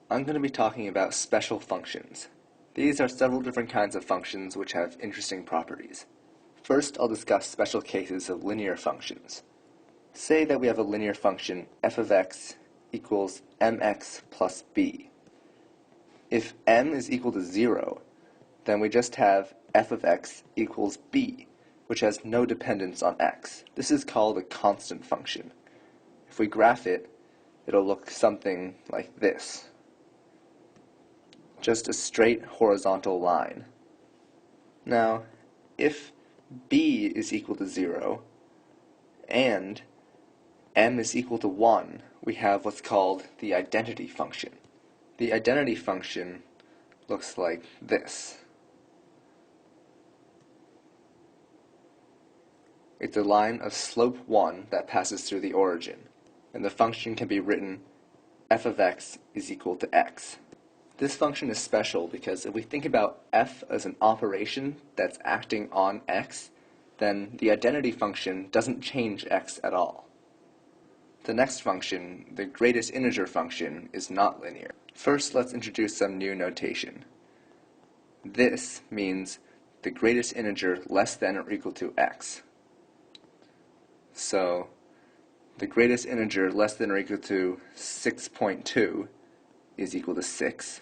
I'm going to be talking about special functions. These are several different kinds of functions which have interesting properties. First, I'll discuss special cases of linear functions. Say that we have a linear function f of x equals mx plus b. If m is equal to 0, then we just have f of x equals b, which has no dependence on x. This is called a constant function. If we graph it, it'll look something like this. Just a straight horizontal line. Now, if b is equal to 0 and m is equal to 1, we have what's called the identity function. The identity function looks like this. It's a line of slope 1 that passes through the origin, and the function can be written f of x is equal to x. This function is special because if we think about f as an operation that's acting on x, then the identity function doesn't change x at all. The next function, the greatest integer function, is not linear. First, let's introduce some new notation. This means the greatest integer less than or equal to x. So, the greatest integer less than or equal to 6.2 is equal to 6.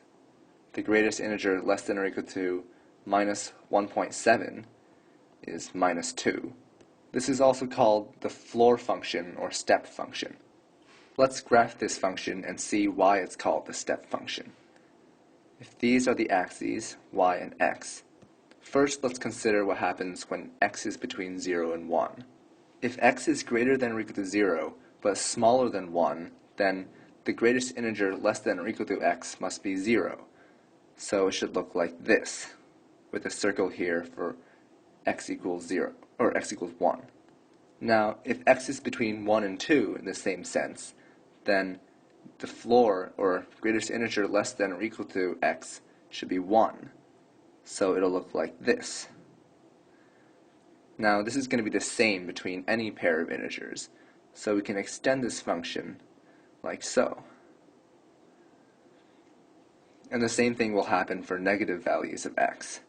The greatest integer less than or equal to minus 1.7 is minus 2. This is also called the floor function or step function. Let's graph this function and see why it's called the step function. If these are the axes, y and x, first let's consider what happens when x is between 0 and 1. If x is greater than or equal to 0, but smaller than 1, then the greatest integer less than or equal to x must be 0. So it should look like this, with a circle here for x equals 0, or x equals 1. Now, if x is between 1 and 2 in the same sense, then the floor, or greatest integer less than or equal to x, should be 1. So it'll look like this. Now, this is going to be the same between any pair of integers, so we can extend this function like so. And the same thing will happen for negative values of x.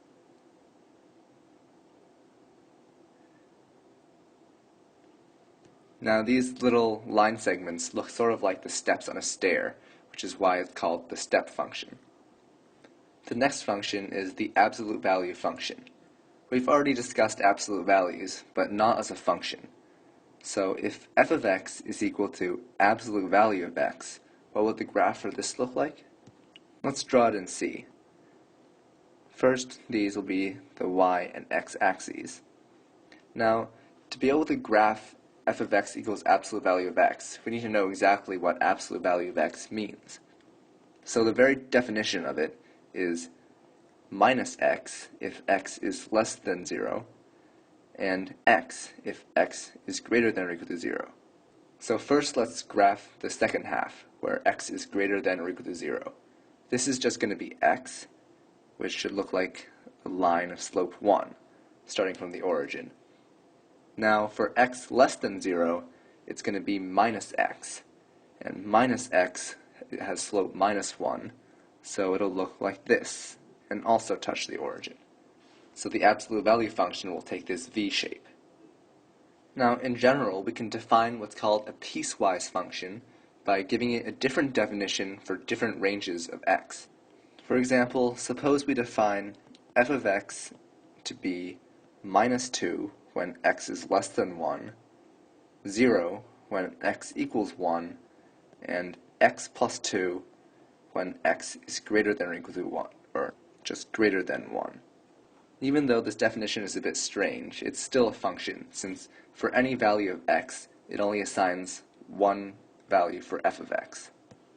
Now these little line segments look sort of like the steps on a stair, which is why it's called the step function. The next function is the absolute value function. We've already discussed absolute values, but not as a function. So if f of x is equal to absolute value of x, what would the graph for this look like? Let's draw it and see. First, these will be the y and x axes. Now, to be able to graph f of x equals absolute value of x, we need to know exactly what absolute value of x means. So the very definition of it is minus x if x is less than 0, and x if x is greater than or equal to 0. So first let's graph the second half, where x is greater than or equal to 0. This is just going to be x, which should look like a line of slope 1, starting from the origin. Now for x less than 0, it's going to be minus x, and minus x has slope minus 1, so it'll look like this, and also touch the origin. So the absolute value function will take this v shape. Now in general, we can define what's called a piecewise function by giving it a different definition for different ranges of x. For example, suppose we define f of x to be minus 2 when x is less than 1, 0 when x equals 1, and x plus 2 when x is greater than or equal to 1, or just greater than 1. Even though this definition is a bit strange, it's still a function, since for any value of x, it only assigns one value for f of x.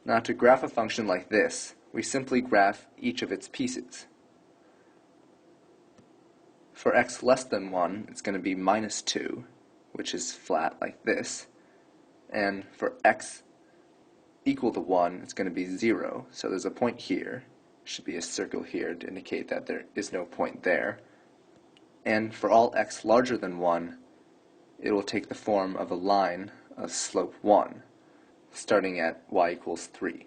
Now to graph a function like this, we simply graph each of its pieces. For x less than 1, it's going to be minus 2, which is flat like this, and for x equal to 1, it's going to be 0, so there's a point here. Should be a circle here to indicate that there is no point there. And for all x larger than 1, it will take the form of a line of slope 1, starting at y equals 3.